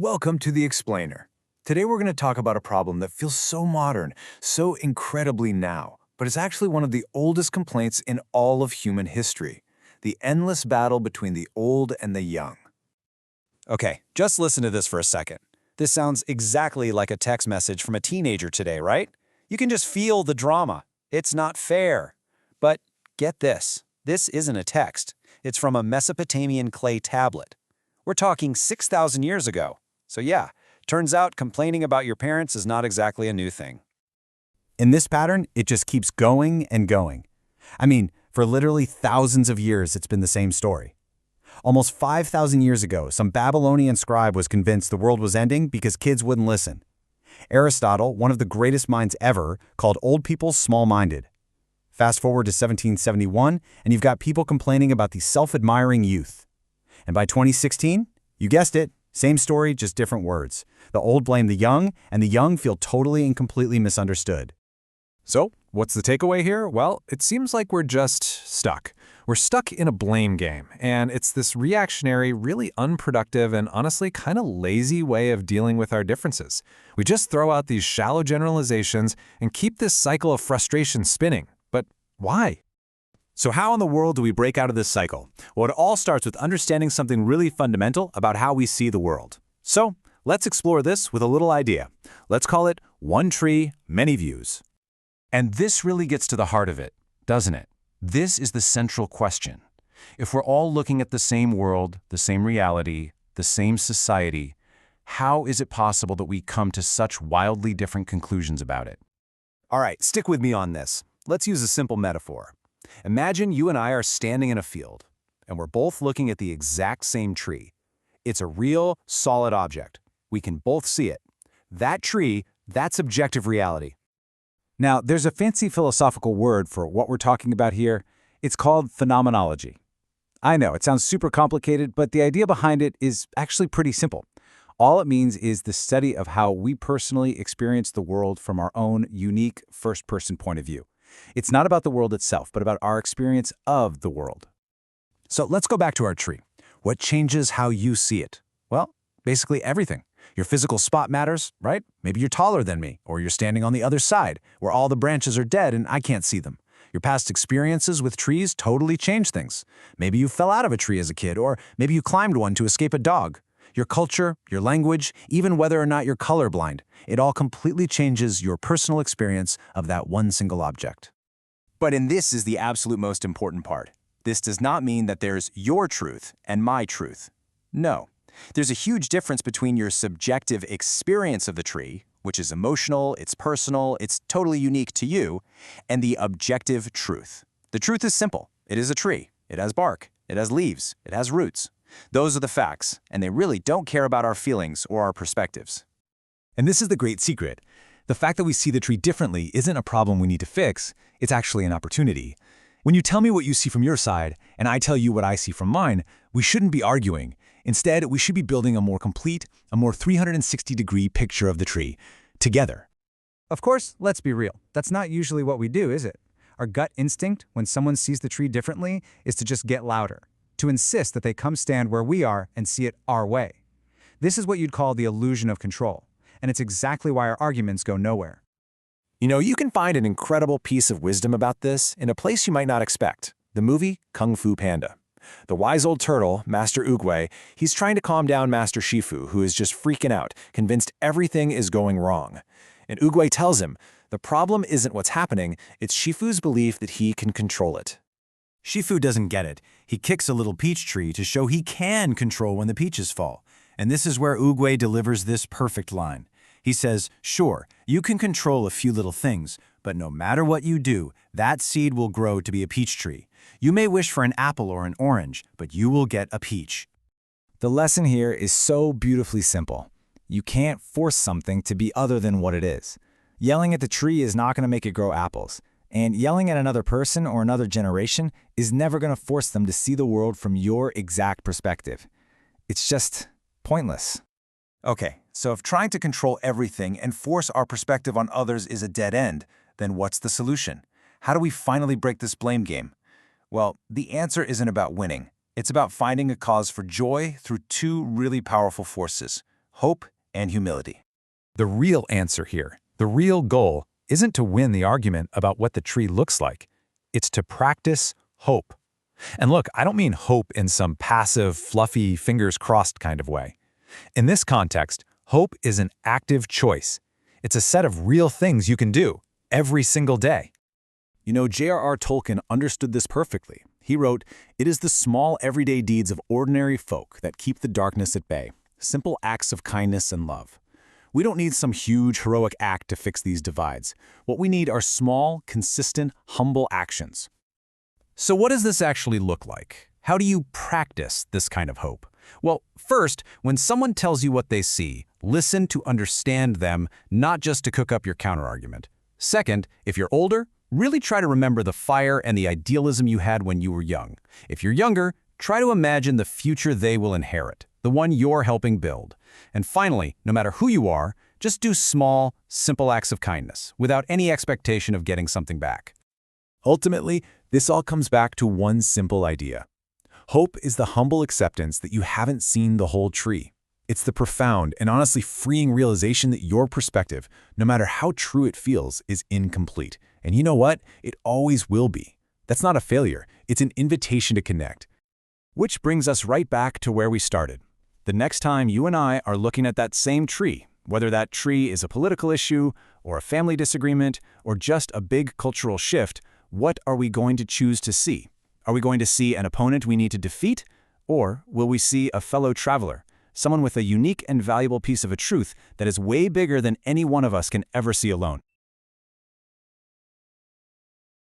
Welcome to The Explainer. Today we're going to talk about a problem that feels so modern, so incredibly now, but it's actually one of the oldest complaints in all of human history: the endless battle between the old and the young. Okay, just listen to this for a second. This sounds exactly like a text message from a teenager today, right? You can just feel the drama. It's not fair. But get this. This isn't a text. It's from a Mesopotamian clay tablet. We're talking 6,000 years ago. So yeah, turns out complaining about your parents is not exactly a new thing. In this pattern, it just keeps going and going. I mean, for literally thousands of years, it's been the same story. Almost 5,000 years ago, some Babylonian scribe was convinced the world was ending because kids wouldn't listen. Aristotle, one of the greatest minds ever, called old people small-minded. Fast forward to 1771, and you've got people complaining about the self-admiring youth. And by 2016, you guessed it, same story, just different words. The old blame the young, and the young feel totally and completely misunderstood. So, what's the takeaway here? Well, it seems like we're just stuck. We're stuck in a blame game, and it's this reactionary, really unproductive, and honestly kind of lazy way of dealing with our differences. We just throw out these shallow generalizations and keep this cycle of frustration spinning. But why? So how in the world do we break out of this cycle? Well, it all starts with understanding something really fundamental about how we see the world. So, let's explore this with a little idea. Let's call it one tree, many views. And this really gets to the heart of it, doesn't it? This is the central question. If we're all looking at the same world, the same reality, the same society, how is it possible that we come to such wildly different conclusions about it? All right, stick with me on this. Let's use a simple metaphor. Imagine you and I are standing in a field, and we're both looking at the exact same tree. It's a real, solid object. We can both see it. That tree, that's objective reality. Now, there's a fancy philosophical word for what we're talking about here. It's called phenomenology. I know, it sounds super complicated, but the idea behind it is actually pretty simple. All it means is the study of how we personally experience the world from our own unique first-person point of view. It's not about the world itself, but about our experience of the world. So let's go back to our tree. What changes how you see it? Well, basically everything. Your physical spot matters, right? Maybe you're taller than me, or you're standing on the other side, where all the branches are dead and I can't see them. Your past experiences with trees totally change things. Maybe you fell out of a tree as a kid, or maybe you climbed one to escape a dog. Your culture, your language, even whether or not you're colorblind, it all completely changes your personal experience of that one single object. But this is the absolute most important part. This does not mean that there's your truth and my truth. No. There's a huge difference between your subjective experience of the tree, which is emotional, it's personal, it's totally unique to you, and the objective truth. The truth is simple. It is a tree. It has bark. It has leaves. It has roots. Those are the facts, and they really don't care about our feelings or our perspectives. And this is the great secret. The fact that we see the tree differently isn't a problem we need to fix, it's actually an opportunity. When you tell me what you see from your side, and I tell you what I see from mine, we shouldn't be arguing. Instead, we should be building a more complete, a more 360-degree picture of the tree, together. Of course, let's be real. That's not usually what we do, is it? Our gut instinct, when someone sees the tree differently, is to just get louder, to insist that they come stand where we are and see it our way. This is what you'd call the illusion of control, and it's exactly why our arguments go nowhere. You know, you can find an incredible piece of wisdom about this in a place you might not expect, the movie Kung Fu Panda. The wise old turtle, Master Oogway, he's trying to calm down Master Shifu, who is just freaking out, convinced everything is going wrong. And Oogway tells him, the problem isn't what's happening, it's Shifu's belief that he can control it. Shifu doesn't get it. He kicks a little peach tree to show he can control when the peaches fall. And this is where Oogway delivers this perfect line. He says, sure, you can control a few little things, but no matter what you do, that seed will grow to be a peach tree. You may wish for an apple or an orange, but you will get a peach. The lesson here is so beautifully simple. You can't force something to be other than what it is. Yelling at the tree is not going to make it grow apples. And yelling at another person or another generation is never going to force them to see the world from your exact perspective. It's just pointless. Okay, so if trying to control everything and force our perspective on others is a dead end, then what's the solution? How do we finally break this blame game? Well, the answer isn't about winning. It's about finding a cause for joy through two really powerful forces: hope and humility. The real answer here, the real goal, isn't to win the argument about what the tree looks like. It's to practice hope. And look, I don't mean hope in some passive, fluffy, fingers-crossed kind of way. In this context, hope is an active choice. It's a set of real things you can do every single day. You know, J.R.R. Tolkien understood this perfectly. He wrote, "It is the small everyday deeds of ordinary folk that keep the darkness at bay, simple acts of kindness and love." We don't need some huge heroic act to fix these divides. What we need are small, consistent, humble actions. So what does this actually look like? How do you practice this kind of hope? Well, first, when someone tells you what they see, listen to understand them, not just to cook up your counterargument. Second, if you're older, really try to remember the fire and the idealism you had when you were young. If you're younger, try to imagine the future they will inherit, the one you're helping build. And finally, no matter who you are, just do small, simple acts of kindness, without any expectation of getting something back. Ultimately, this all comes back to one simple idea. Hope is the humble acceptance that you haven't seen the whole tree. It's the profound and honestly freeing realization that your perspective, no matter how true it feels, is incomplete. And you know what? It always will be. That's not a failure. It's an invitation to connect. Which brings us right back to where we started. The next time you and I are looking at that same tree, whether that tree is a political issue, or a family disagreement, or just a big cultural shift, what are we going to choose to see? Are we going to see an opponent we need to defeat? Or will we see a fellow traveler, someone with a unique and valuable piece of a truth that is way bigger than any one of us can ever see alone?